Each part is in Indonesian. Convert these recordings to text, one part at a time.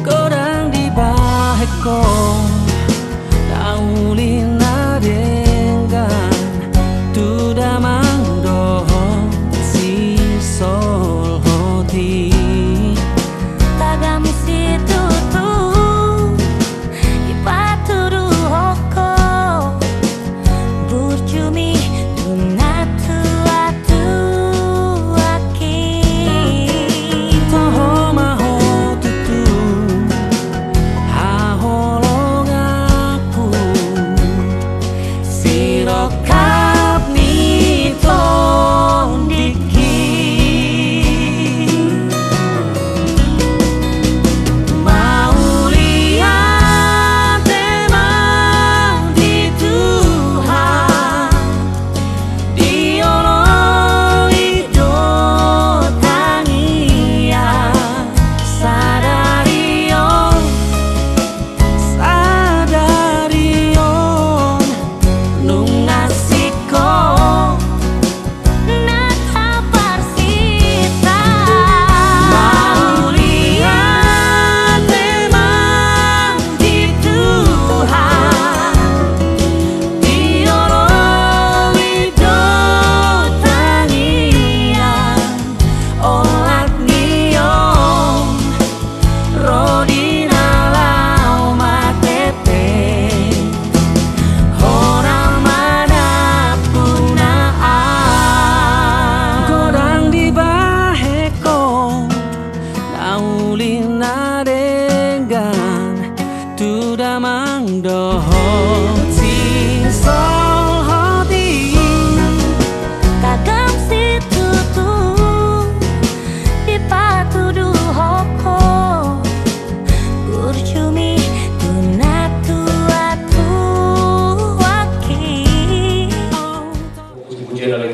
Kodang di baheko taulina de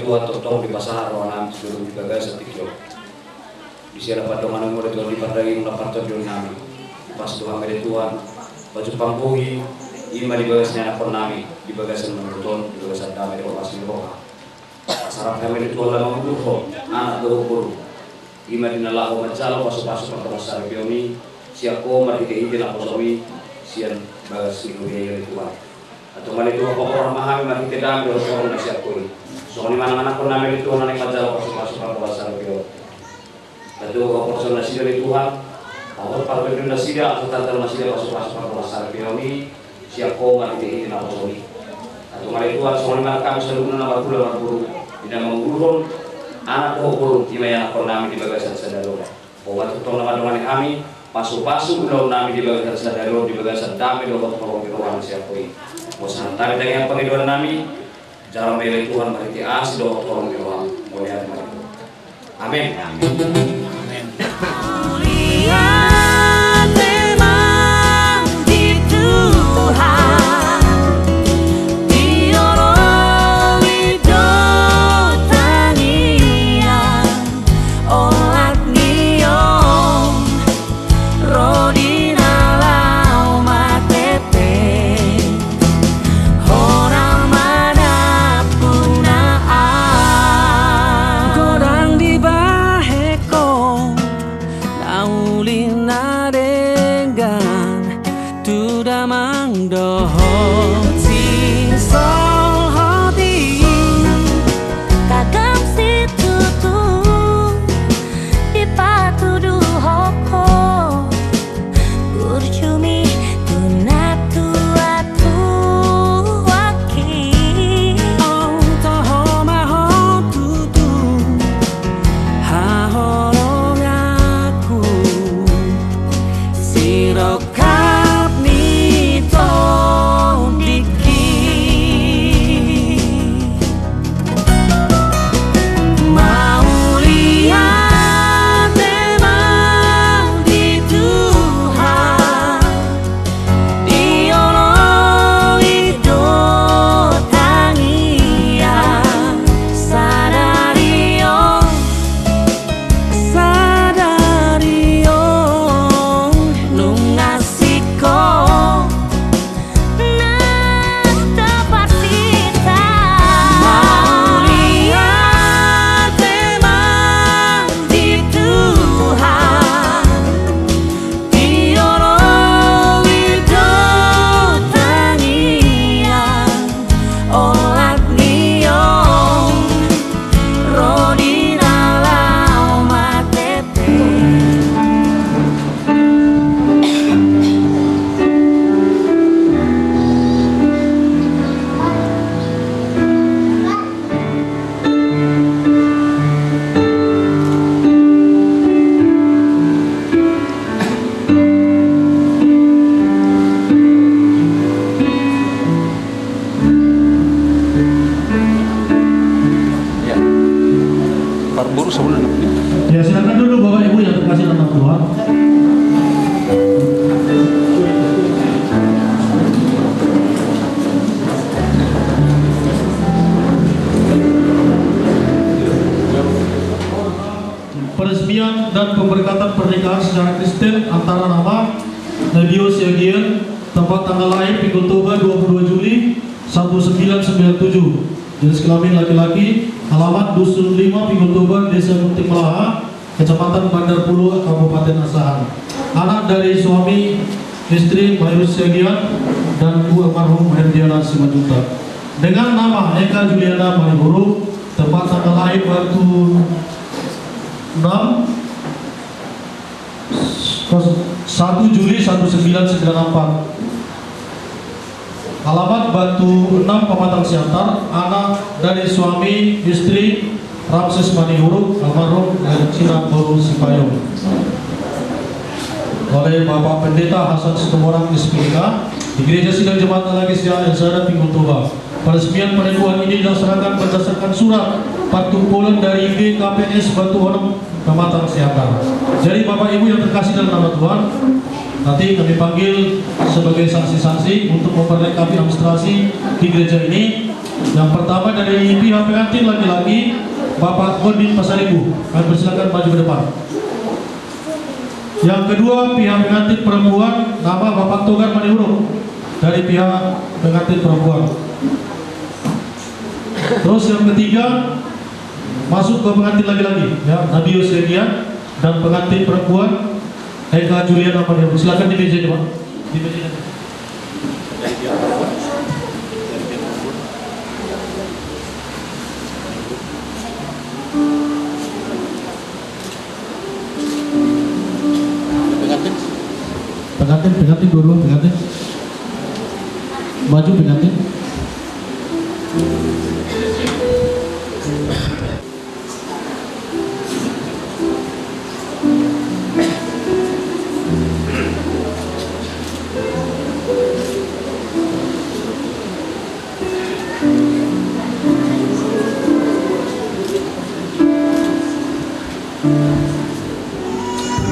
Totong di pasar orang sebelum dibagai setikyo. Di sini dapat dongan umur itu dipadai melakukan tujuan nami. Pas doa dari Tuhan, baju pangkuhi, ima di bagasnya anak nami, di bagasan menurut, di bagasan damai di bagasan roha. Sarap kami di Tuhan lama menguruh, anak berukuru. Ima di nalahu macalo pasu-pasu perkemasan biomi, siap komar ide aku suami, sian bagas siluria dari Tuhan. Atau mali Tuhan pokok memahami mari kita ambil orang di siap kuri. Soalnya mana-mana pun namanya itu anak macam pasu-pasu perkemasan biomi. Lalu keputusan nasi dari Tuhan, kalau para penduduk nasi dia atau tante nasi dia pasu-pasu perkemasan biomi, siap komar ide aku suami. Atau mali Tuhan soalnya kami selalu nama guru tidak menggurung anak guru di mana anak kami di bagasan sadaro. Bahwa tutong nama dengan kami pasu-pasu belum nami di bagasan sadaro di bagasan dami do tolong ruang siapoi. Bosan tari dengan penghidupan nami jalan bela Tuhan berarti as do tolong ruang boleh ada mari. Amin. Amin. Ya, silakan dulu Bapak Ibu yang terkasih dalam Tuhan. Peresmian dan pemberkatan pernikahan secara Kristen antara nama Nadio Siagian, tempat tanggal lahir Minggu Oktober 22 Juli 1997, jenis kelamin laki-laki, alamat Dusun 5 Pinggotoban, Desa Gunting Melaha, Kecamatan Bandar Puluh, Kabupaten Asahan. Anak dari suami istri Mairus Siagian dan Bu almarhum Herdiana Simanjuntak. Dengan nama Eka Juliana Malihuru, tempat tanggal lahir Batu 1 Juli 1994. Alamat Batu 6 Pematang Siantar, anak dari suami istri Ramses Manihuruk almarhum dari Cina Boru Sipayung, oleh Bapak Pendeta Hasan Situmorang SPK Di Gereja Sidang Jemaat Allah Kesetiaan Sada Pinggul-Toba, peresmian peneguhan ini dilaksanakan berdasarkan surat pertumpulan dari GKPS Batu Honong Kecamatan Siakar. Jadi Bapak Ibu yang terkasih dalam nama Tuhan, nanti kami panggil sebagai saksi-saksi untuk memperlengkapi administrasi di gereja ini. Yang pertama dari pihak pengantin laki-laki, Bapak Godin Pasaribu, kami persilakan maju ke depan. Yang kedua pihak pengantin perempuan, nama Bapak Togar Maniuruk dari pihak pengantin perempuan. Terus yang ketiga masuk ke pengantin laki-laki, ya, Nabi Yosegian, dan pengantin perempuan Eka Juliana Maniuruk. Silakan di meja Pak. Di meja. Pengantin dua-dua pengantin. Maju pengantin.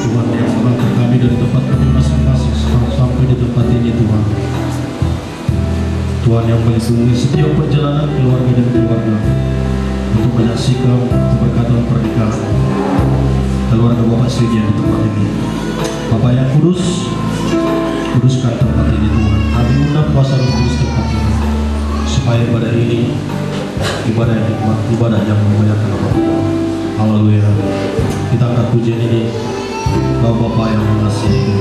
Tuhan yang mengangkat kami dari tempat kami masing-masing sampai di tempat ini, Tuhan. Tuhan yang melindungi setiap perjalanan keluarga dan keluarga untuk menyaksikan keberkatan pernikahan keluarga Bapak Segian di tempat ini. Bapak yang kudus, kuduskan tempat ini Tuhan. Kami undang kuasa Roh Kudus tempat ini, supaya ibadah ini ibadah yang nikmat, ibadah yang memuliakan Allah. Haleluya. Kita angkat pujian ini Bapak yang mengasihi.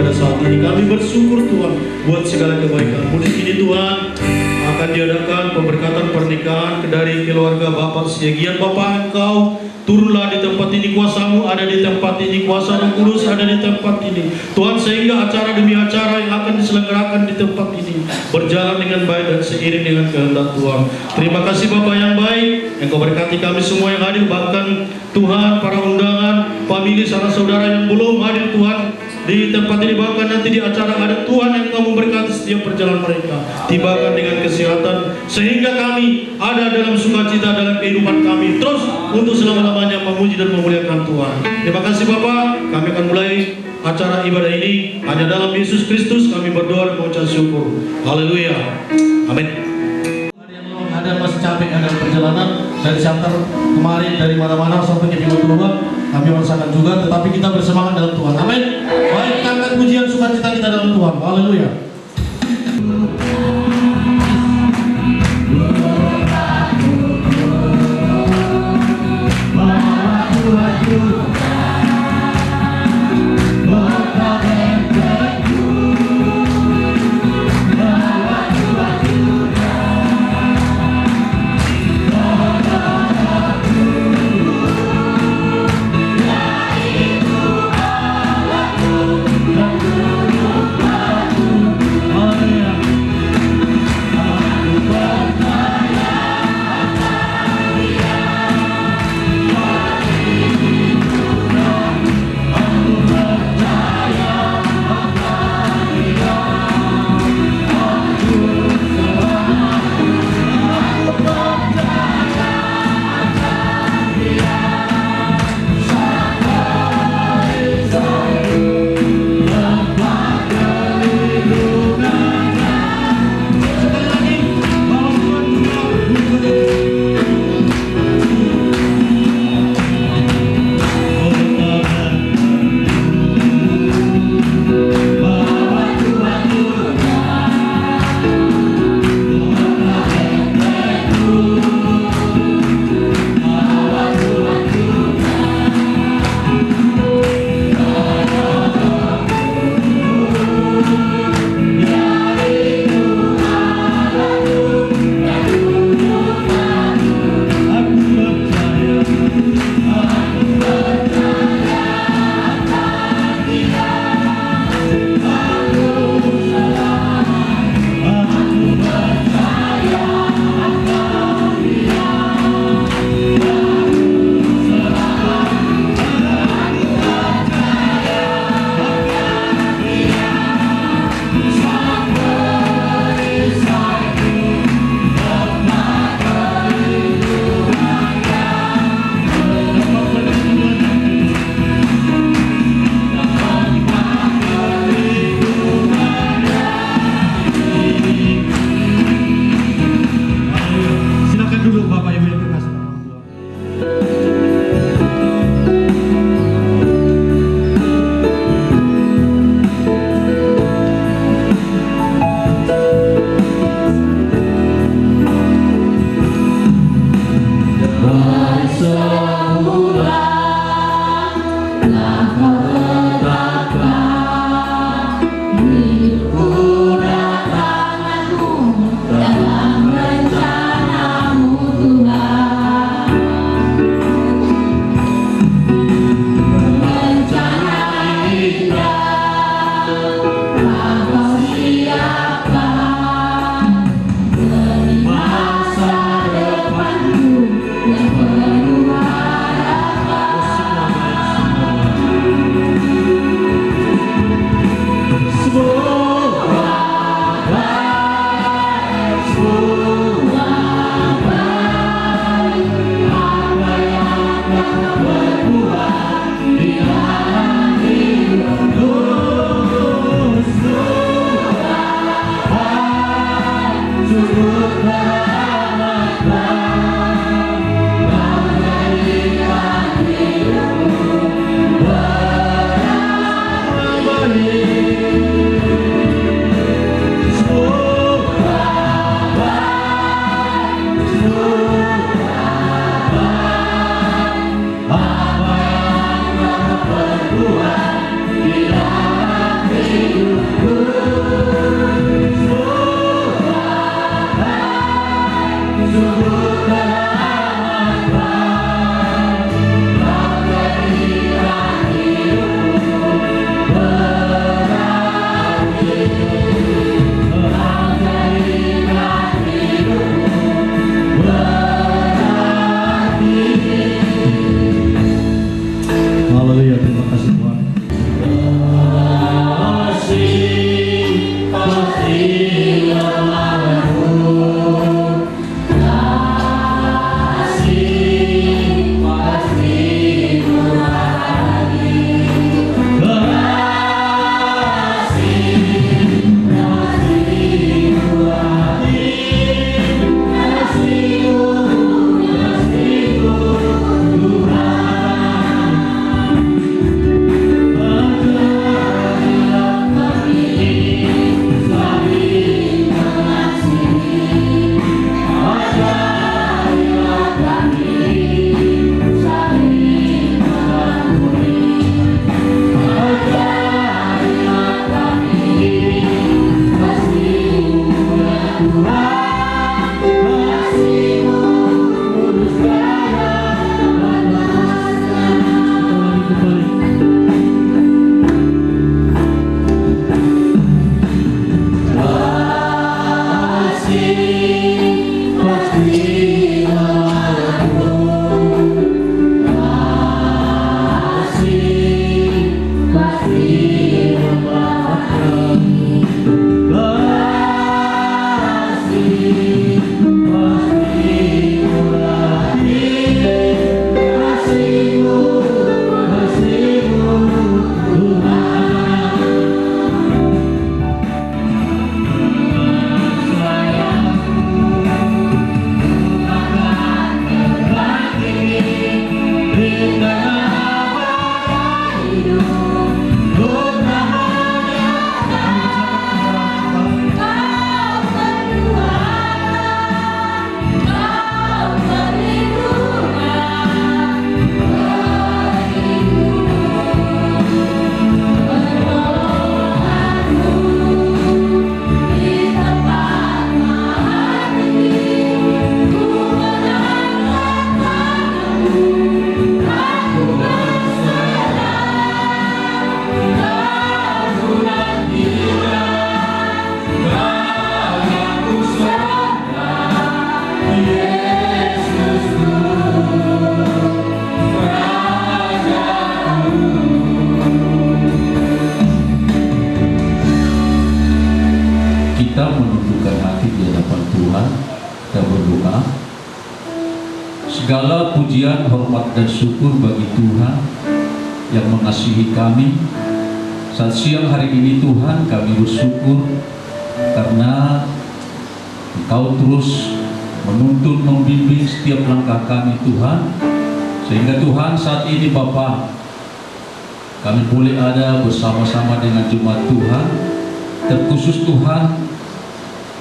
pada saat ini. Kami bersyukur Tuhan buat segala kebaikan. Di sini Tuhan akan diadakan pemberkatan pernikahan dari keluarga Bapak Siegian. Bapak, Engkau turunlah di tempat ini, kuasa-Mu ada di tempat ini, kuasa Roh Kudus ada di tempat ini Tuhan, sehingga acara demi acara yang akan diselenggarakan di tempat ini berjalan dengan baik dan seiring dengan kehendak Tuhan. Terima kasih Bapak yang baik, Engkau berkati kami semua yang hadir, bahkan Tuhan para undangan, famili, saudara-saudara yang belum hadir Tuhan di tempat ini, bahkan nanti di acara ada Tuhan yang Engkau memberkati setiap perjalanan mereka, tibakan dengan kesehatan sehingga kami ada dalam sukacita dalam kehidupan kami terus untuk selama-lamanya memuji dan memuliakan Tuhan. Terima kasih Bapak, kami akan mulai acara ibadah ini hanya dalam Yesus Kristus kami berdoa dan mengucap syukur. Haleluya, amin. Ada yang masih capek ada perjalanan dari Santar kemarin dari mana-mana sampai ke Minggu Tua, kami merasakan juga, tetapi kita bersemangat dalam Tuhan. Amin. Baik, kita angkat pujian sukacita kita dalam Tuhan. Haleluya. kita menundukkan hati di hadapan Tuhan dan berdoa. Segala pujian, hormat dan syukur bagi Tuhan yang mengasihi kami. Saat siang hari ini Tuhan, kami bersyukur karena Engkau terus menuntun, membimbing setiap langkah kami Tuhan, sehingga Tuhan saat ini Bapa, kami boleh ada bersama-sama dengan jemaat Tuhan. Terkhusus Tuhan,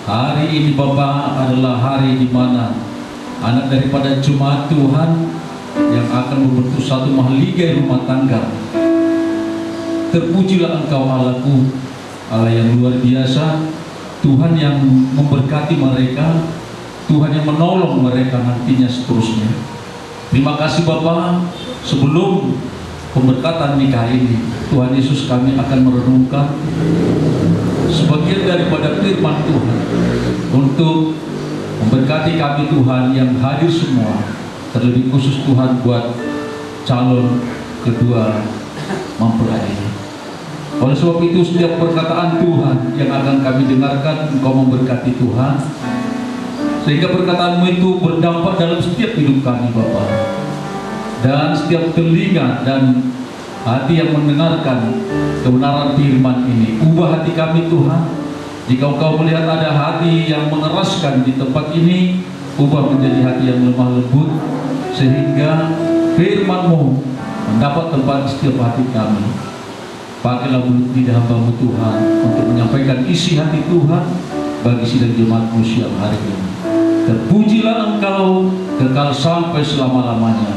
hari ini Bapa adalah hari di mana anak daripada jemaat Tuhan yang akan membentuk satu mahligai rumah tangga. Terpujilah Engkau Allahku, Allah yang luar biasa, Tuhan yang memberkati mereka, Tuhan yang menolong mereka nantinya seterusnya. Terima kasih Bapa. Sebelum pemberkatan nikah ini, Tuhan Yesus, kami akan merenungkan sebagian daripada firman Tuhan untuk memberkati kami Tuhan yang hadir semua, terlebih khusus Tuhan buat calon kedua mempelai ini. Oleh sebab itu setiap perkataan Tuhan yang akan kami dengarkan, Engkau memberkati Tuhan, sehingga perkataan-Mu itu berdampak dalam setiap hidup kami Bapa. Dan setiap telinga dan hati yang mendengarkan kebenaran firman ini, ubah hati kami Tuhan. Jika Engkau melihat ada hati yang mengeraskan di tempat ini, ubah menjadi hati yang lemah lembut, sehingga firman-Mu mendapat tempat di setiap hati kami. Pakailah mulut lidah hamba-Mu Tuhan untuk menyampaikan isi hati Tuhan bagi sidang jemaat-Mu siang hari ini. Terpujilah Engkau kekal sampai selama-lamanya.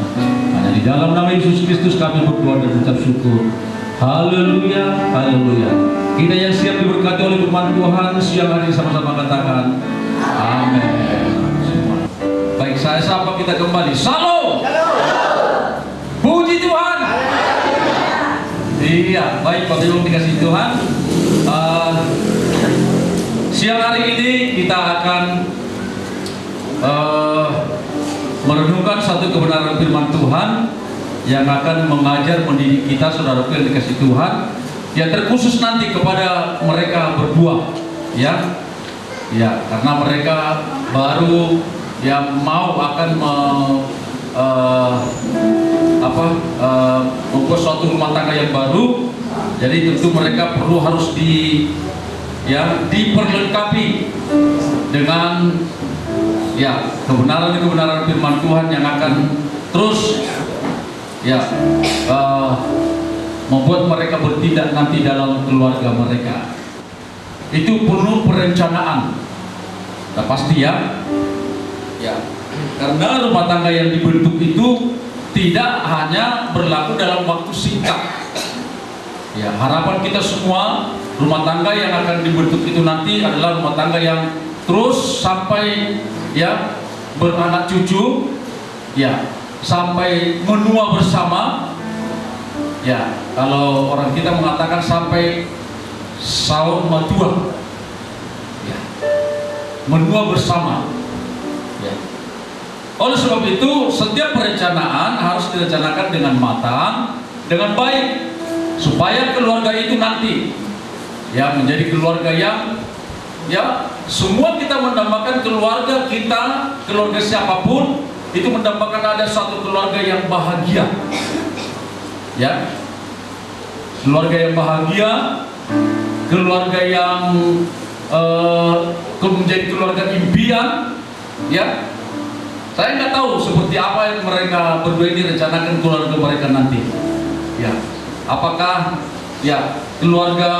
Hanya di dalam nama Yesus Kristus kami berdoa dan mengucap syukur. Haleluya, haleluya. Kita yang siap diberkati oleh firman Tuhan siang hari sama-sama katakan amin. Baik, saya sapa kita kembali. Salam. Puji Tuhan. Iya, baik Bapak Ibu dikasih Tuhan. Siang hari ini kita akan merenungkan satu kebenaran firman Tuhan yang akan mengajar mendidik kita, saudaraku yang dikasih Tuhan, yang terkhusus nanti kepada mereka berdua, ya, karena mereka baru yang mau akan membuat suatu rumah tangga yang baru. Jadi tentu mereka perlu harus diperlengkapi dengan kebenaran firman Tuhan yang akan terus membuat mereka bertindak nanti dalam keluarga mereka. Itu perlu perencanaan. Nah, pasti ya, karena rumah tangga yang dibentuk itu tidak hanya berlaku dalam waktu singkat. Ya, harapan kita semua rumah tangga yang akan dibentuk itu nanti adalah rumah tangga yang terus sampai beranak cucu, sampai menua bersama. Kalau orang kita mengatakan sampai saum matua, menua bersama. Oleh sebab itu setiap perencanaan harus direncanakan dengan matang, dengan baik, supaya keluarga itu nanti menjadi keluarga yang semua kita mendambakan keluarga kita, keluarga siapapun itu mendambakan ada suatu keluarga yang bahagia, keluarga yang bahagia, keluarga yang menjadi keluarga impian. Saya nggak tahu seperti apa yang mereka berdua ini rencanakan keluarga mereka nanti. Apakah keluarga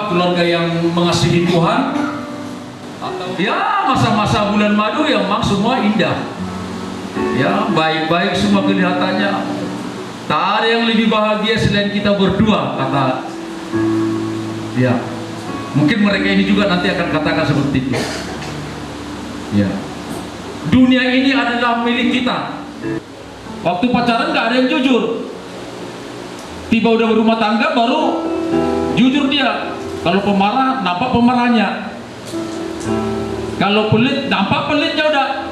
keluarga yang mengasihi Tuhan, atau masa-masa bulan madu yang memang semua indah, baik-baik semua kelihatannya, tak ada yang lebih bahagia selain kita berdua, kata mungkin mereka ini juga nanti akan katakan seperti itu. Dunia ini adalah milik kita. Waktu pacaran nggak ada yang jujur, tiba udah berumah tangga baru jujur dia. Kalau pemarah nampak pemarahnya, kalau pelit nampak pelitnya udah.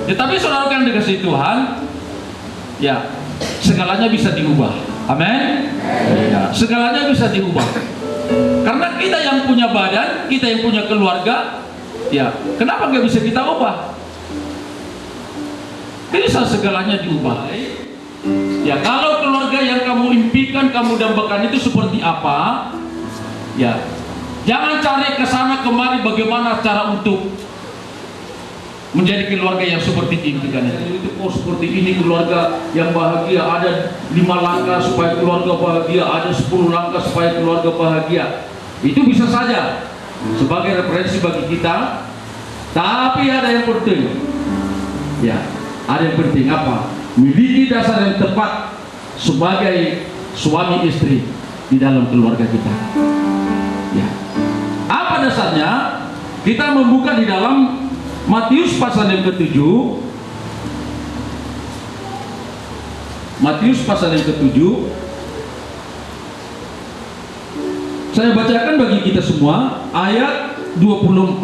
Tapi saudara yang dikasih Tuhan, segalanya bisa diubah. Amin. Ya, segalanya bisa diubah. Karena kita yang punya badan, kita yang punya keluarga, ya kenapa nggak bisa kita ubah? Bisa segalanya diubah. Ya kalau keluarga yang kamu impikan, kamu dambakan itu seperti apa, ya jangan cari ke sana kemari bagaimana cara untuk menjadi keluarga yang seperti impikan itu. Oh seperti ini keluarga yang bahagia, ada 5 langkah supaya keluarga bahagia, ada 10 langkah supaya keluarga bahagia. Itu bisa saja sebagai referensi bagi kita, tapi ada yang penting, ya ada yang penting apa? Miliki dasar yang tepat sebagai suami istri di dalam keluarga kita. Ya. Apa dasarnya? Kita membuka di dalam Matius pasal yang ke-7. Matius pasal yang ke-7. Saya bacakan bagi kita semua ayat 24.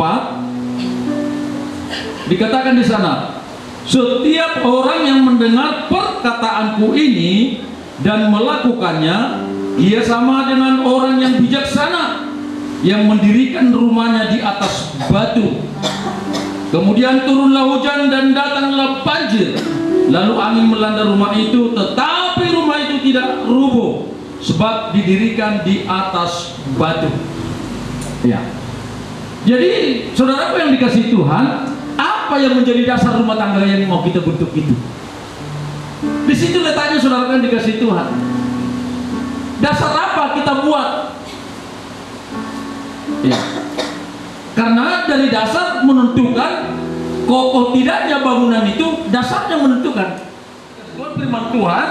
Dikatakan di sana, setiap orang yang mendengar perkataanku ini dan melakukannya, ia sama dengan orang yang bijaksana yang mendirikan rumahnya di atas batu. Kemudian turunlah hujan dan datanglah banjir, lalu angin melanda rumah itu, tetapi rumah itu tidak rubuh sebab didirikan di atas batu. Ya. Jadi saudaraku yang dikasihi Tuhan, apa yang menjadi dasar rumah tangga yang mau kita bentuk itu? Di situ letaknya saudaraku yang dikasihi Tuhan. Dasar apa kita buat? Ya. Karena dari dasar menentukan kokoh tidaknya bangunan itu, dasarnya menentukan. Firman Tuhan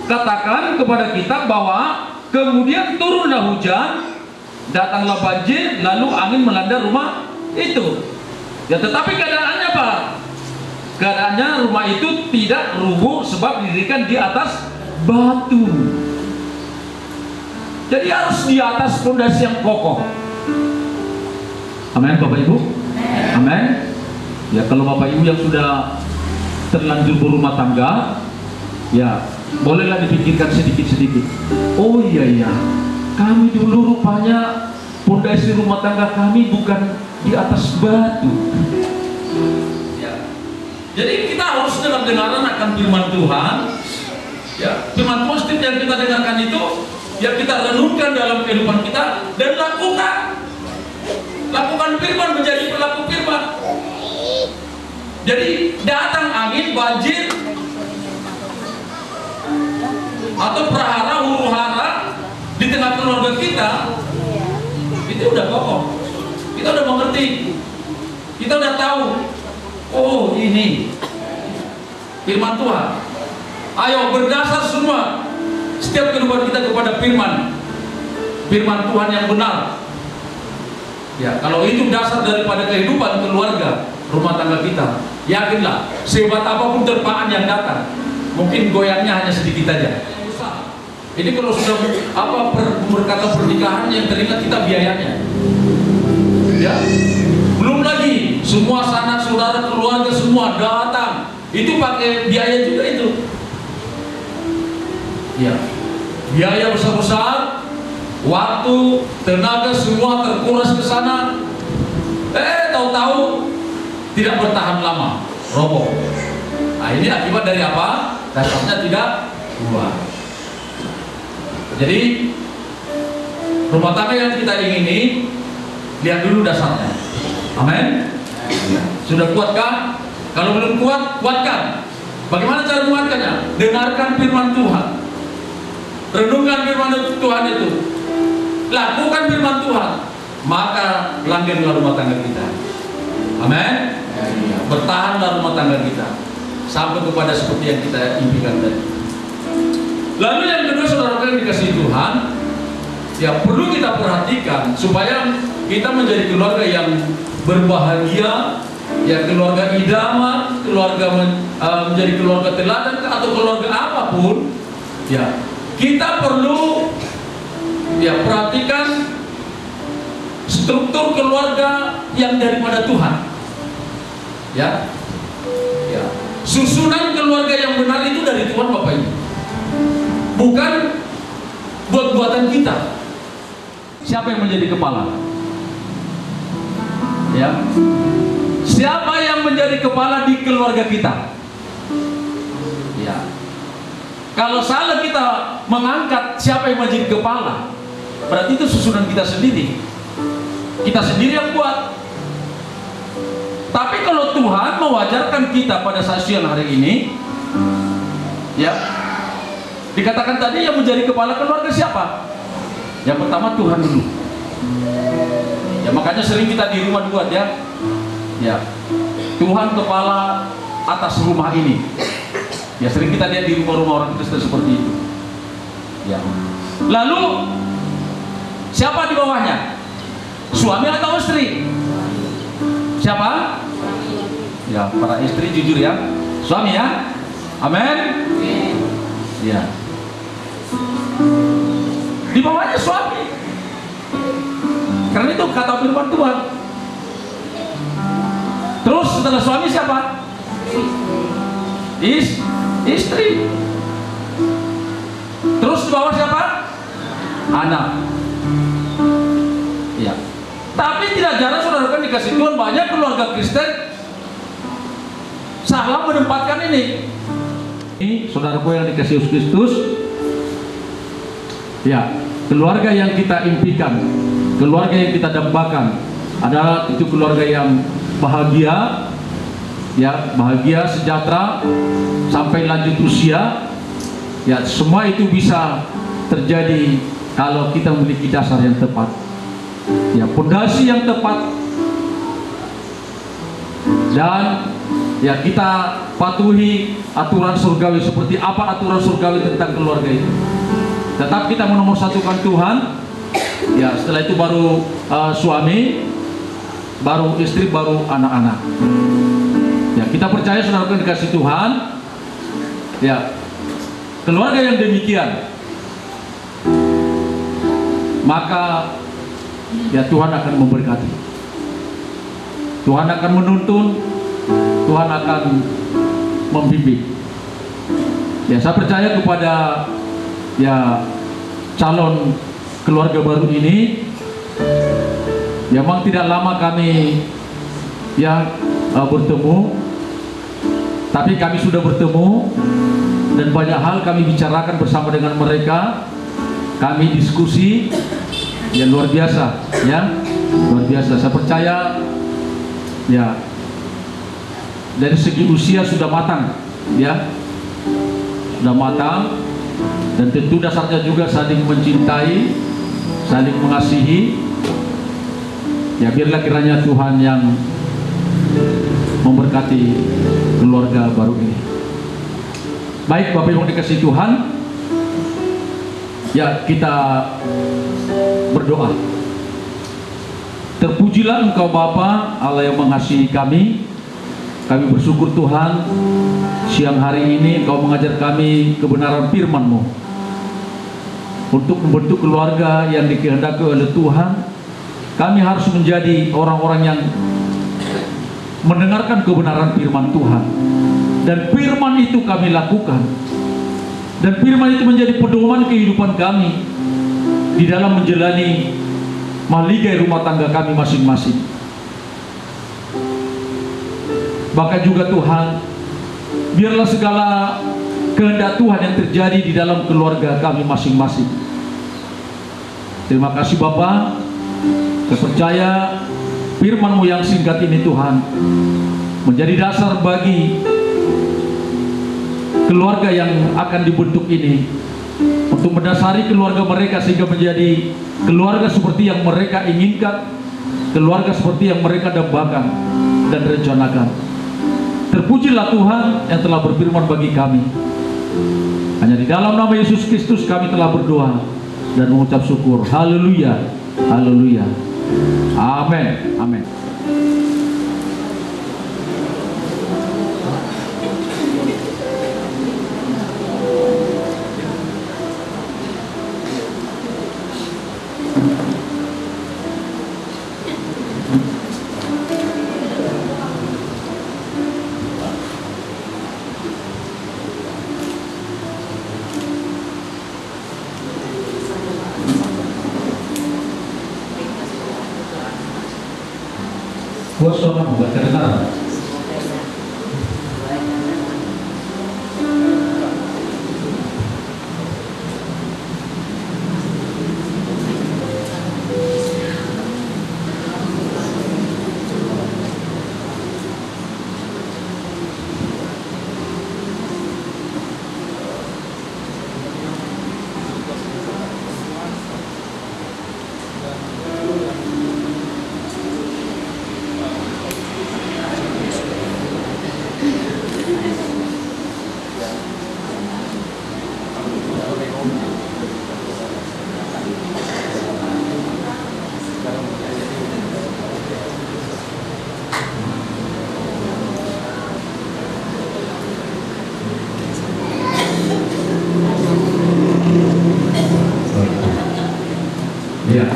katakan kepada kita bahwa kemudian turunlah hujan, datanglah banjir, lalu angin melanda rumah itu. Ya, tetapi keadaannya apa? Keadaannya rumah itu tidak rubuh sebab didirikan di atas batu. Jadi harus di atas fondasi yang kokoh. Amin Bapak Ibu. Amin. Ya kalau Bapak Ibu yang sudah terlanjur berumah tangga, ya bolehlah dipikirkan sedikit-sedikit. Oh iya, kami dulu rupanya fondasi rumah tangga kami bukan di atas batu. Ya. Jadi kita harus dengar-dengaran akan firman Tuhan. Ya, firman Tuhan setiap yang kita dengarkan itu, ya kita renungkan dalam kehidupan kita dan lakukan firman menjadi pelaku firman. Jadi datang angin, banjir, atau prahara, huru-hara di tengah keluarga kita, itu udah kokoh. Kita udah mengerti, kita udah tahu. Oh ini firman Tuhan. Ayo berdasar semua setiap kehidupan kita kepada firman Tuhan yang benar. Ya, kalau itu dasar daripada kehidupan keluarga, rumah tangga kita, yakinlah, sehebat apapun terpaan yang datang, mungkin goyangnya hanya sedikit aja. Ini kalau sudah berkata pernikahan yang teringat kita biayanya, ya, belum lagi semua sanak saudara keluarga semua datang, itu pakai biaya juga itu. Ya, biaya besar-besar. Waktu, tenaga semua terkuras ke sana. Tahu-tahu tidak bertahan lama, roboh. Nah, ini akibat dari apa? Dasarnya tidak kuat. Jadi rumah tangga yang kita ingini, lihat dulu dasarnya. Amin. Sudah kuatkah? Kalau belum kuat, kuatkan. Bagaimana cara menguatkannya? Dengarkan firman Tuhan. Renungkan firman Tuhan itu. Lakukan firman Tuhan, maka langgenglah rumah tangga kita. Amin. Bertahanlah rumah tangga kita sampai kepada seperti yang kita impikan tadi. Lalu yang kedua, saudara yang dikasihi Tuhan, ya perlu kita perhatikan supaya kita menjadi keluarga yang berbahagia, ya keluarga idaman, keluarga menjadi keluarga teladan atau keluarga apapun, ya kita perlu perhatikan struktur keluarga yang daripada Tuhan. Ya. Susunan keluarga yang benar itu dari Tuhan Bapak Ibu. Bukan buat-buatan kita. Siapa yang menjadi kepala? Ya. Siapa yang menjadi kepala di keluarga kita? Ya. Kalau salah kita mengangkat siapa yang menjadi kepala, berarti itu susunan kita sendiri. Kita sendiri yang buat. Tapi kalau Tuhan mewajarkan kita pada saat siang hari ini, ya, dikatakan tadi yang menjadi kepala keluarga siapa? Yang pertama Tuhan dulu. Ya, makanya sering kita di rumah buat ya. Ya. Tuhan kepala atas rumah ini. Ya, sering kita lihat di rumah-rumah orang Kristen seperti itu. Ya. Lalu siapa di bawahnya? Suami atau istri? Siapa? Ya, para istri jujur ya. Suami ya. Amin. Ya. Di bawahnya suami. Karena itu kata firman Tuhan. Terus setelah suami siapa? Istri. Terus di bawah siapa? Anak. Ya. Tapi tidak jarang saudara kan dikasih Tuhan, banyak keluarga Kristen salah menempatkan ini. Ini saudaraku yang dikasih Yesus Kristus. Ya, keluarga yang kita impikan, keluarga yang kita dambakan adalah itu keluarga yang bahagia, ya, bahagia, sejahtera sampai lanjut usia. Ya, semua itu bisa terjadi kalau kita memiliki dasar yang tepat. Ya, pondasi yang tepat, dan ya kita patuhi aturan surgawi. Seperti apa aturan surgawi tentang keluarga itu? Tetap kita menomorsatukan Tuhan. Ya, setelah itu baru suami, baru istri, baru anak-anak. Ya, kita percaya saudara dikasih Tuhan. Ya, keluarga yang demikian, maka ya Tuhan akan memberkati. Tuhan akan menuntun, Tuhan akan membimbing. Ya, saya percaya kepada ya calon keluarga baru ini. Ya, memang tidak lama kami ya bertemu, tapi kami sudah bertemu dan banyak hal kami bicarakan bersama dengan mereka. Kami diskusi. Ya, luar biasa, ya, luar biasa. Saya percaya, ya, dari segi usia sudah matang, ya, sudah matang, dan tentu dasarnya juga saling mencintai, saling mengasihi. Ya, biarlah kiranya Tuhan yang memberkati keluarga baru ini. Baik, Bapak Ibu dikasih Tuhan, ya, kita berdoa. Terpujilah Engkau Bapa Allah yang mengasihi kami. Kami bersyukur Tuhan, siang hari ini Engkau mengajar kami kebenaran firman-Mu untuk membentuk keluarga yang dikehendaki oleh Tuhan. Kami harus menjadi orang-orang yang mendengarkan kebenaran firman Tuhan, dan firman itu kami lakukan, dan firman itu menjadi pedoman kehidupan kami di dalam menjalani mahligai rumah tangga kami masing-masing. Bahkan juga Tuhan, biarlah segala kehendak Tuhan yang terjadi di dalam keluarga kami masing-masing. Terima kasih Bapa. Saya percaya firman-Mu yang singkat ini Tuhan menjadi dasar bagi keluarga yang akan dibentuk ini, untuk mendasari keluarga mereka sehingga menjadi keluarga seperti yang mereka inginkan, keluarga seperti yang mereka dambakan dan rencanakan. Terpujilah Tuhan yang telah berfirman bagi kami. Hanya di dalam nama Yesus Kristus kami telah berdoa dan mengucap syukur. Haleluya, haleluya, amin, amin. Kuasa bukan kebenaran. Ya.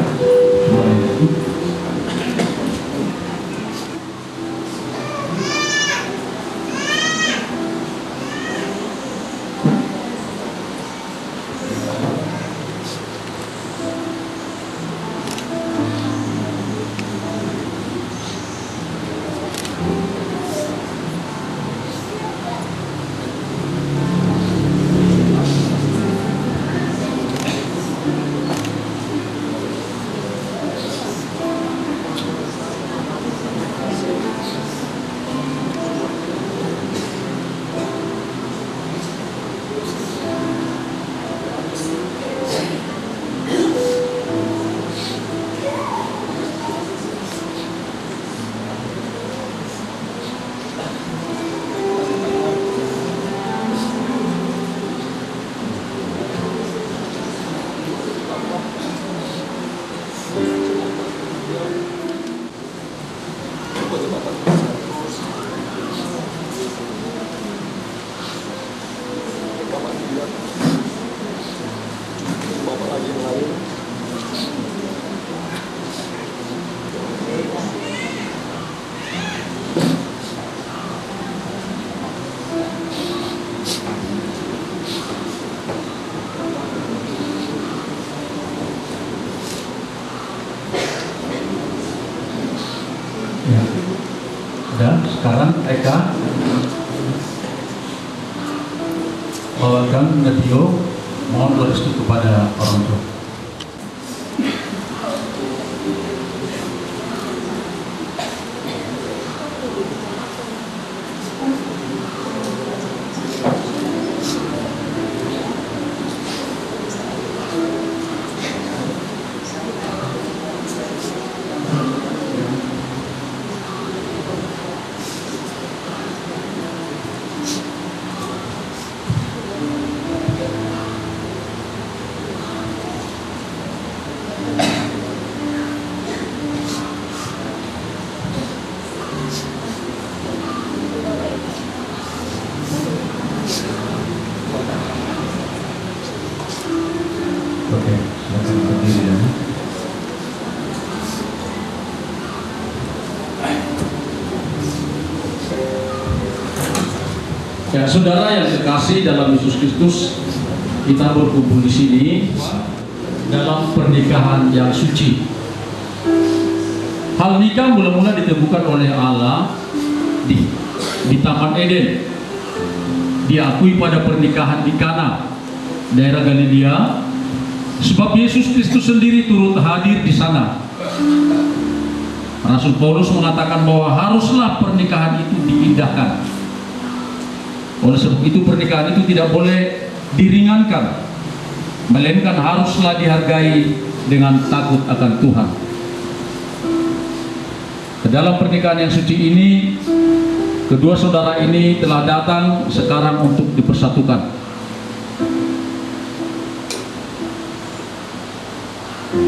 Ya. Dan sekarang Eka bawakan video, mohon restu kepada orang tua. Oke, silakan berdiri ya. Ya, saudara yang terkasih dalam Yesus Kristus, kita berkumpul di sini dalam pernikahan yang suci. Hal nikah mula-mula ditemukan oleh Allah di Taman Eden. Diakui pada pernikahan di Kana, daerah Galilea, sebab Yesus Kristus sendiri turut hadir di sana. Rasul Paulus mengatakan bahwa haruslah pernikahan itu diindahkan. Oleh sebab itu pernikahan itu tidak boleh diringankan, melainkan haruslah dihargai dengan takut akan Tuhan. Ke dalam pernikahan yang suci ini, kedua saudara ini telah datang sekarang untuk dipersatukan.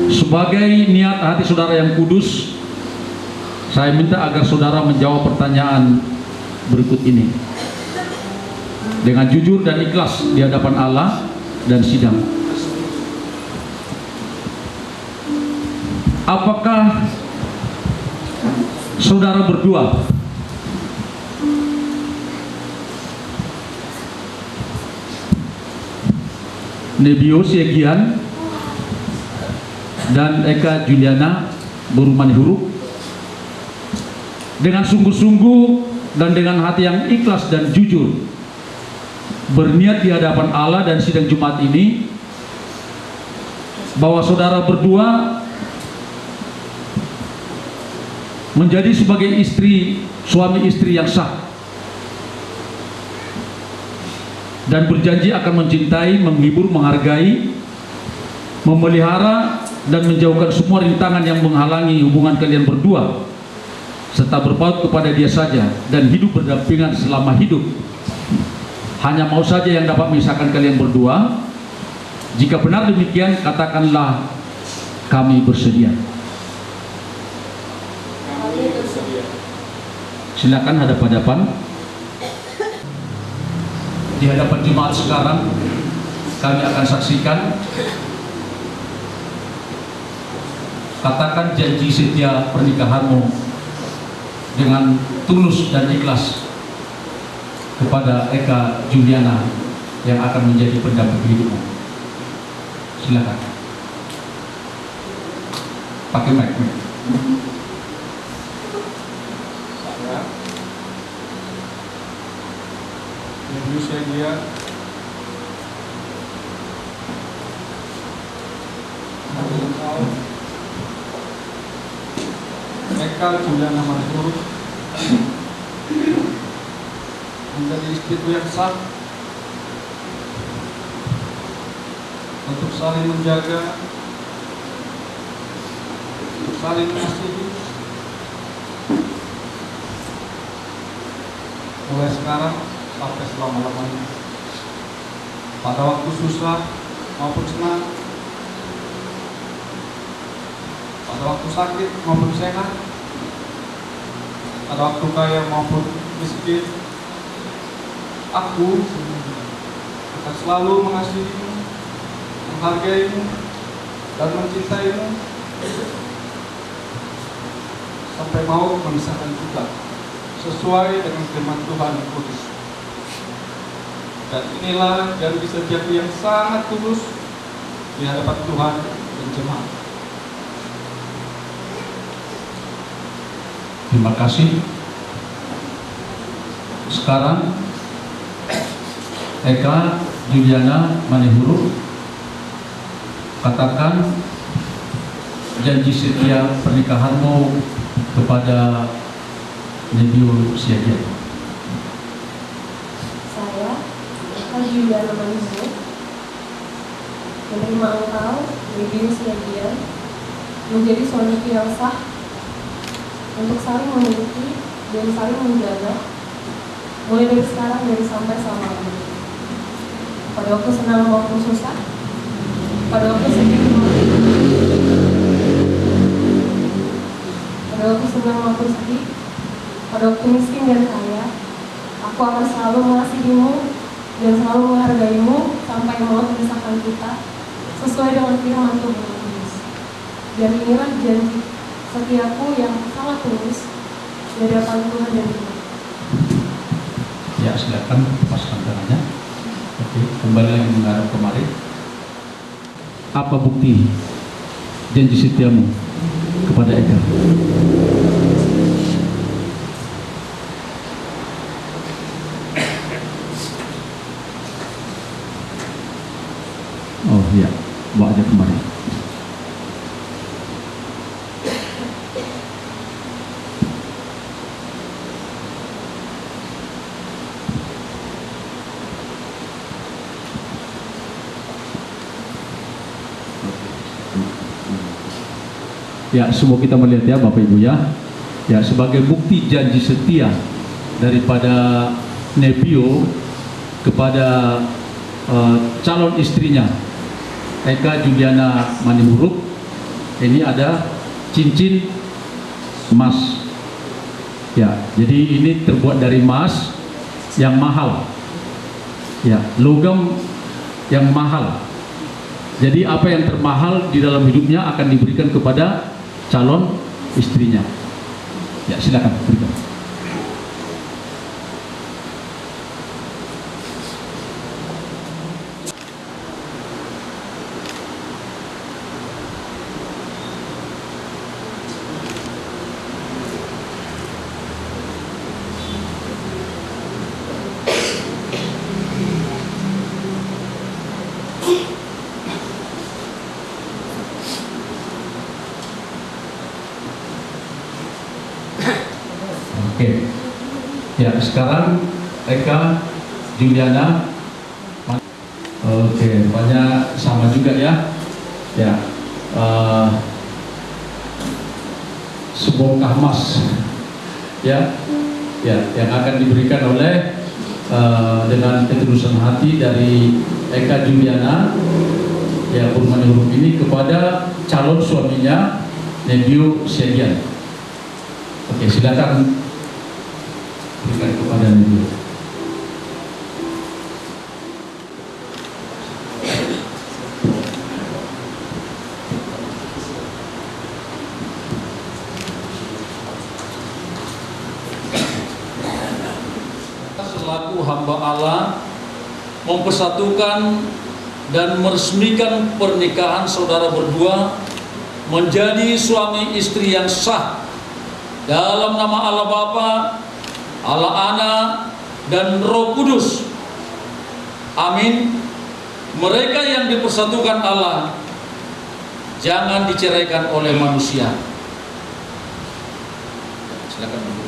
Sebagai niat hati saudara yang kudus, saya minta agar saudara menjawab pertanyaan berikut ini dengan jujur dan ikhlas di hadapan Allah dan sidang. Apakah saudara berdua Nebio Siegian dan Eka Juliana Berumani Huruf dengan sungguh-sungguh dan dengan hati yang ikhlas dan jujur berniat di hadapan Allah dan sidang Jumat ini bahwa saudara berdua menjadi sebagai suami istri yang sah, dan berjanji akan mencintai, menghibur, menghargai, memelihara dan menjauhkan semua rintangan yang menghalangi hubungan kalian berdua, serta berpaut kepada Dia saja dan hidup berdampingan selama hidup. Hanya mau saja yang dapat memisahkan kalian berdua. Jika benar demikian, katakanlah kami bersedia. Silakan hadap-hadapan. Di hadapan jemaat sekarang kami akan saksikan. Katakan janji setia pernikahanmu dengan tulus dan ikhlas kepada Eka Juliana yang akan menjadi pendamping hidupmu. Silakan. Pakai mic. Saya Indonesia dia Eka Juliana Manihuruk menjadi istriku yang sah, untuk saling menjaga, untuk saling mengasihi, mulai sekarang sampai selama-lamanya, pada waktu susah maupun senang, pada waktu sakit maupun sehat, pada waktu kaya maupun miskin. Aku akan selalu mengasihimu, menghargaimu, dan mencintaimu sampai mau memisahkan kita, sesuai dengan firman Tuhan yang kudus. Dan inilah janji setiaku yang sangat tulus di hadapan Tuhan dan jemaat. Terima kasih. Sekarang Eka Juliana Manihuruk, katakan janji setia pernikahanmu kepada Nebio Siagian. Saya, Eka Juliana Manihuruk, menerima engkau, Nebio Siagian, menjadi suami yang sah, untuk saling memiliki dan saling menjaga, mulai dari sekarang dan sampai selama-lamanya. Pada waktu senang maupun susah, pada waktu sedih maupun sedih, pada waktu miskin dan kaya, aku akan selalu mengasihimu dan selalu menghargaimu sampai maut memisahkan kita, sesuai dengan firman Tuhan yang kudus. Dan inilah janji setiaku yang sangat tulus dari hadapan Tuhan dan Tuhan. Ya, silakan lepaskan tangannya. Oke, kembali lagi menghadap kemari. Apa bukti janji setiamu kepada Eka? Oh iya, bawa aja kemari. Ya, semua kita melihat ya Bapak Ibu ya. Ya, sebagai bukti janji setia daripada Nebio kepada calon istrinya Eka Juliana Manihuruk, ini ada cincin emas. Ya, jadi ini terbuat dari emas yang mahal. Ya, logam yang mahal. Jadi apa yang termahal di dalam hidupnya akan diberikan kepada calon istrinya. Ya, silakan berikan. Oke. Ya, sekarang Eka Juliana. Oke, banyak sama juga ya. Ya. Sebongkah emas. Ya. Ya, yang akan diberikan oleh dengan ketulusan hati dari Eka Juliana ya Purmani Huruf ini kepada calon suaminya Nebio Sedian. Oke, silakan berikan kepada Nebio. Selaku hamba Allah mempersatukan dan meresmikan pernikahan saudara berdua menjadi suami istri yang sah dalam nama Allah Bapa, Allah Anak, dan Roh Kudus. Amin. Mereka yang dipersatukan Allah jangan diceraikan oleh manusia. Silakan.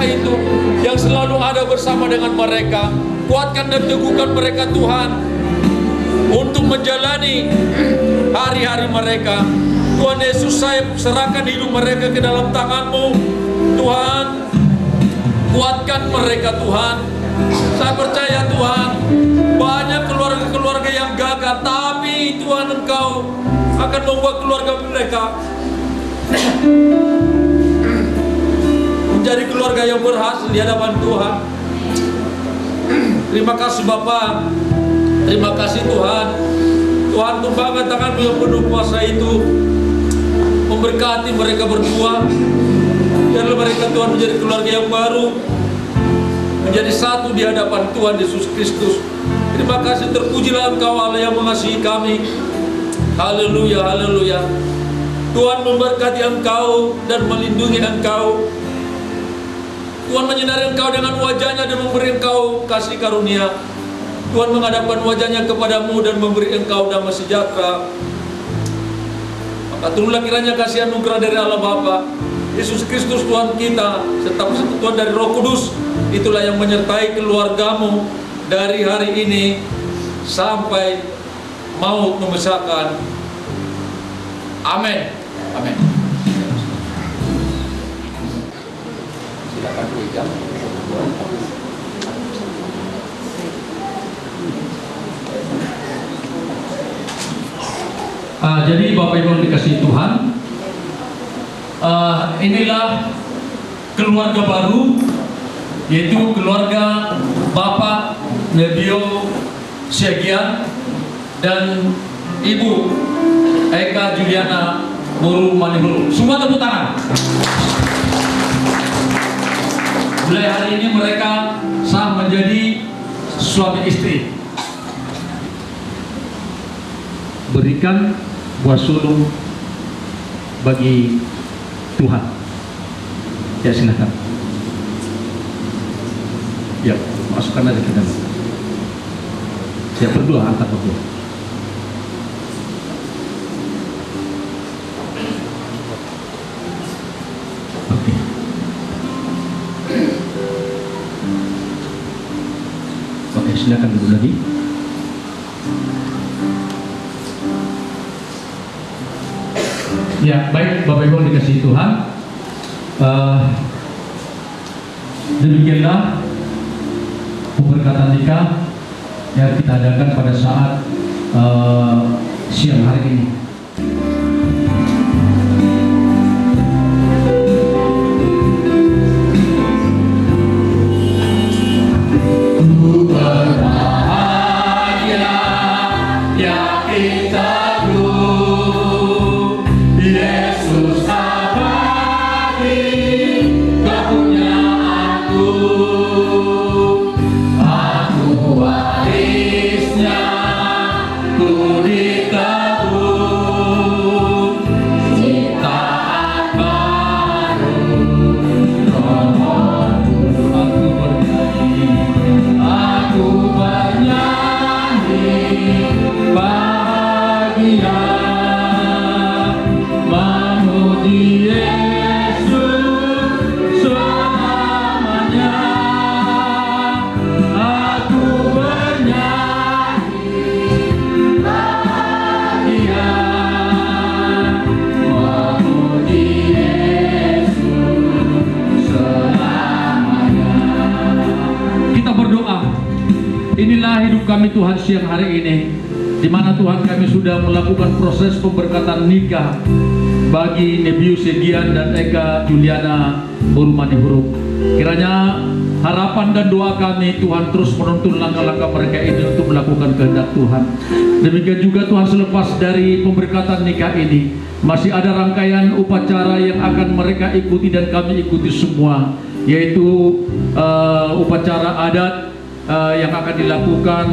itu yang selalu ada bersama dengan mereka. Kuatkan dan teguhkan mereka Tuhan untuk menjalani hari-hari mereka. Tuhan Yesus, saya serahkan hidup mereka ke dalam tangan-Mu Tuhan. Kuatkan mereka Tuhan. Saya percaya Tuhan, banyak keluarga-keluarga yang gagal, tapi Tuhan Engkau akan membuat keluarga mereka menjadi keluarga yang berhasil di hadapan Tuhan. Terima kasih Bapa. Terima kasih Tuhan. Tuhan, tumpahkan tangan-Mu yang penuh kuasa itu, memberkati mereka berdua. Biarlah mereka Tuhan menjadi keluarga yang baru, menjadi satu di hadapan Tuhan Yesus Kristus. Terima kasih, terpujilah Engkau Allah yang mengasihi kami. Haleluya, haleluya. Tuhan memberkati Engkau dan melindungi Engkau. Tuhan menyinari Engkau dengan wajah-Nya dan memberi Engkau kasih karunia. Tuhan menghadapkan wajah-Nya kepadamu dan memberi Engkau damai sejahtera. Maka turunlah kiranya kasih anugerah dari Allah Bapa, Yesus Kristus Tuhan kita, serta persekutuan dari Roh Kudus, itulah yang menyertai keluargamu dari hari ini sampai maut memisahkan. Amin. Amin. Silakan Bu Ijam. Jadi Bapak Ibu yang dikasihi Tuhan, inilah keluarga baru, yaitu keluarga Bapak Nebio Syagian dan Ibu Eka Juliana Boru Manihuru. Semua tepuk tangan. Mulai hari ini mereka sah menjadi suami istri. Berikan buah sulung bagi Tuhan. Ya, silakan. Ya, masukkan aja ke dalam. Ya, berdua, angkat berdua. Oke. Oke, silakan dulu lagi. Ya, baik Bapak Ibu dikasihi Tuhan, demikianlah pemberkatan nikah yang kita adakan pada saat siang hari ini. Inilah hidup kami Tuhan siang hari ini, di mana Tuhan kami sudah melakukan proses pemberkatan nikah bagi Nebio Syagian dan Eka Juliana Boru Manihuru. Kiranya harapan dan doa kami, Tuhan terus menuntun langkah-langkah mereka ini untuk melakukan kehendak Tuhan. Demikian juga Tuhan, selepas dari pemberkatan nikah ini masih ada rangkaian upacara yang akan mereka ikuti dan kami ikuti semua, yaitu upacara adat yang akan dilakukan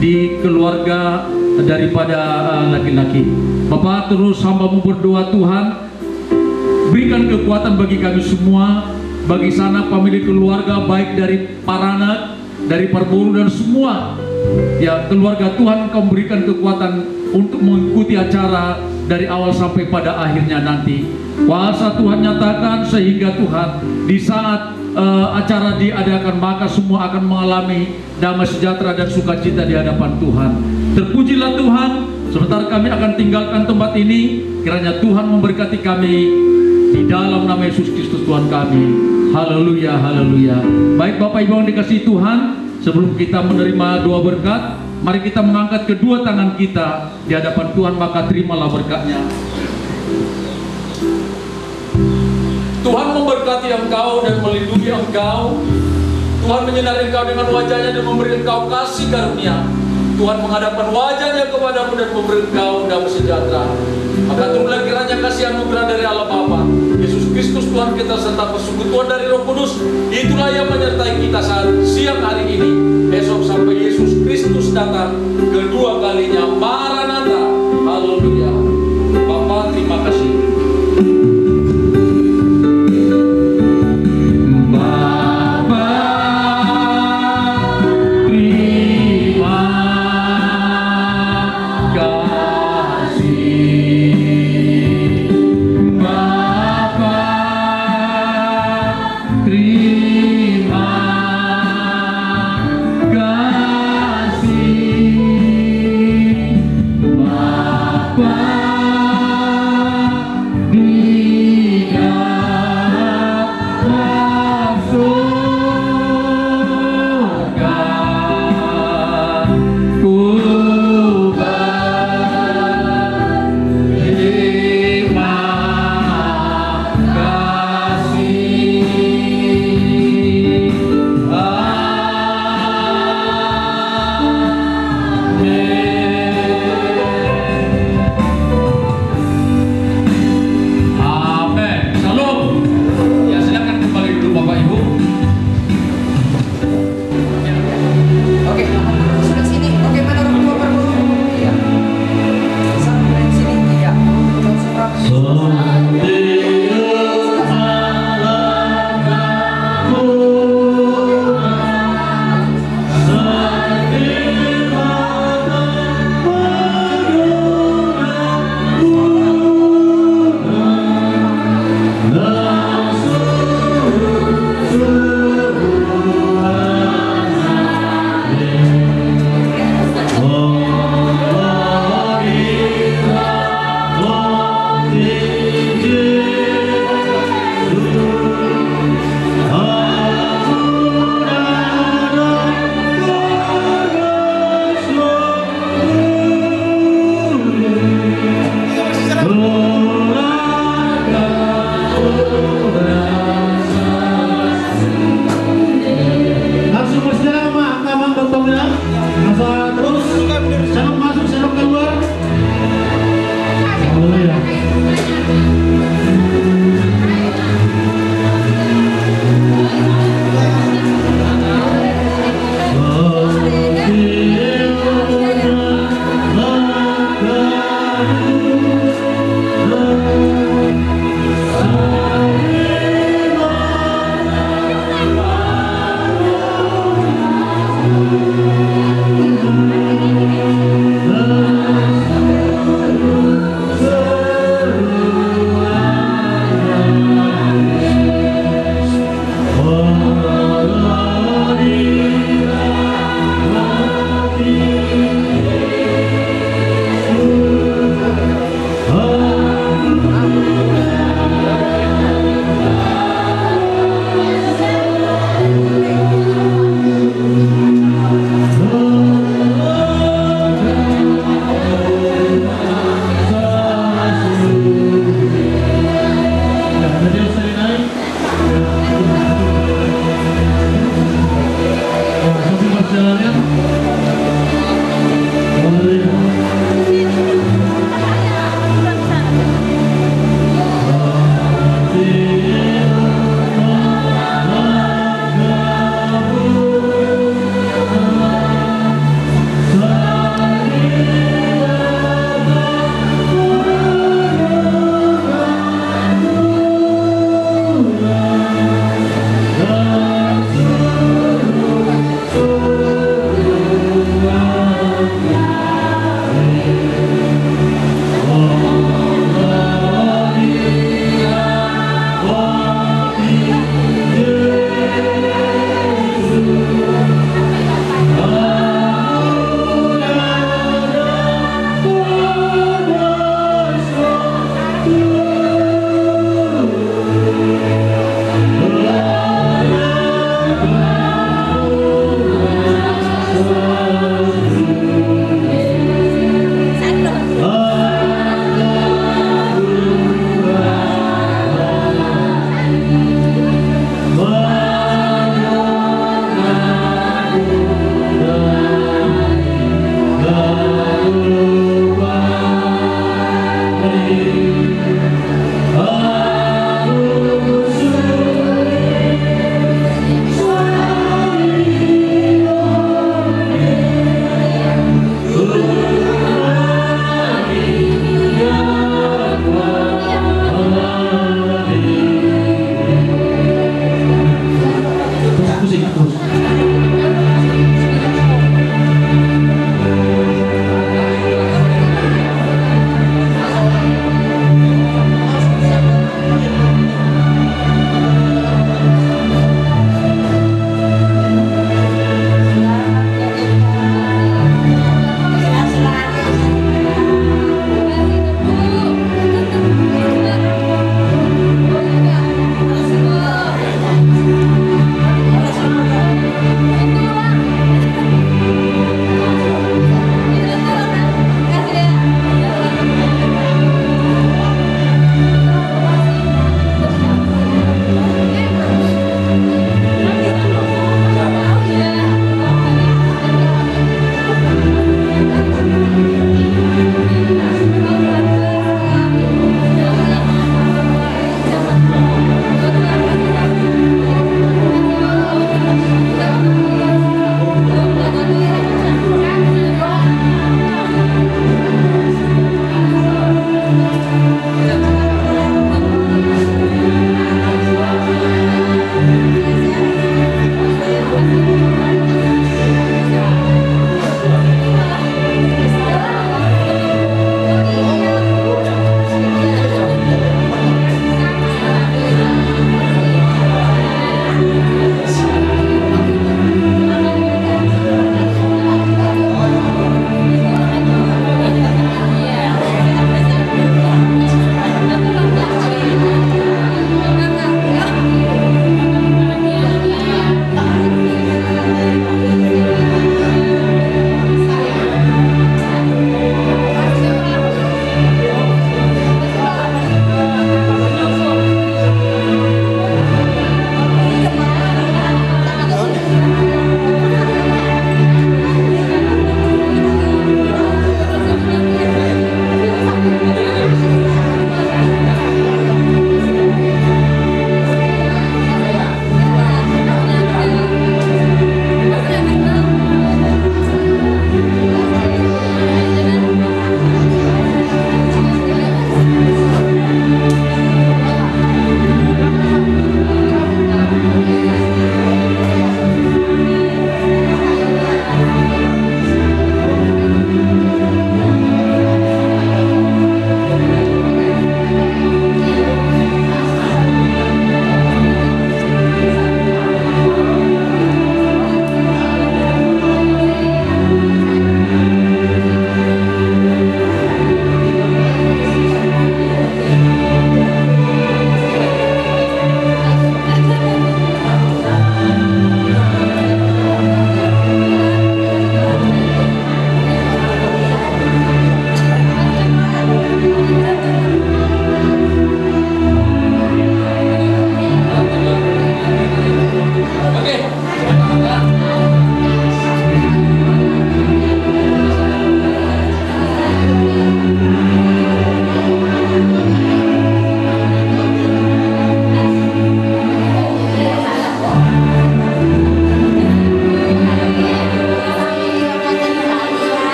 di keluarga daripada laki-laki. Bapak, terus hamba-Mu berdoa Tuhan, berikan kekuatan bagi kami semua, bagi sanak famili keluarga, baik dari Paranak, dari Parboru dan semua ya keluarga Tuhan. Kau berikan kekuatan untuk mengikuti acara dari awal sampai pada akhirnya nanti. Kuasa Tuhan nyatakan sehingga Tuhan di saat acara diadakan maka semua akan mengalami damai sejahtera dan sukacita di hadapan Tuhan. Terpujilah Tuhan. Sebentar kami akan tinggalkan tempat ini, kiranya Tuhan memberkati kami di dalam nama Yesus Kristus Tuhan kami. Haleluya, haleluya. Baik Bapak Ibu yang dikasihi Tuhan, sebelum kita menerima doa berkat, mari kita mengangkat kedua tangan kita di hadapan Tuhan, maka terimalah berkatnya. Tuhan memberkati engkau dan melindungi engkau. Tuhan menyinari engkau dengan wajah-Nya dan memberi engkau kasih karunia. Tuhan menghadapkan wajahnya kepadamu dan memberi engkau damai sejahtera. Maka turunlah kiranya kasih anugerah dari Allah Bapa, Yesus Kristus Tuhan kita, serta persekutuan dari Roh Kudus, itulah yang menyertai kita saat siang hari ini, esok sampai Yesus Kristus datang kedua kalinya. Maranatha. Haleluya. Bapa, terima kasih.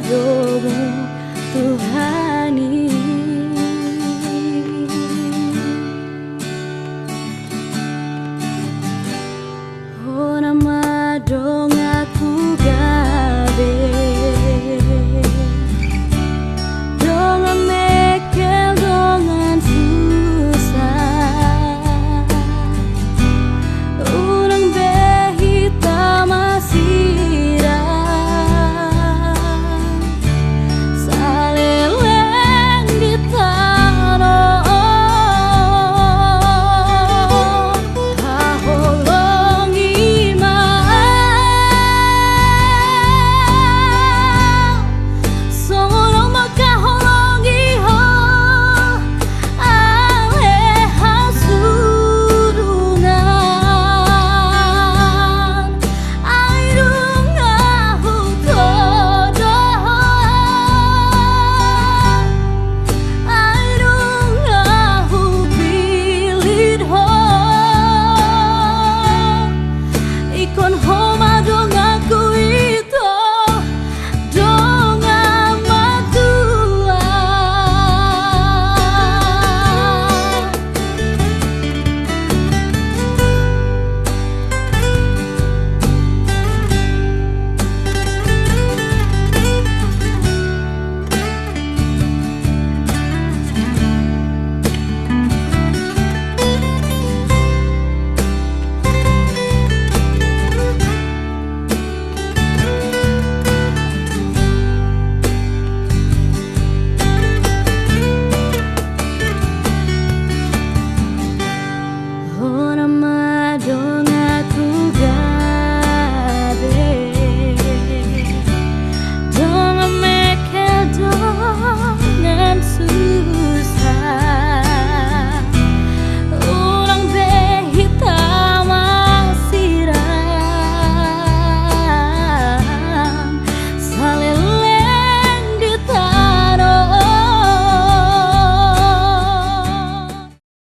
Aduh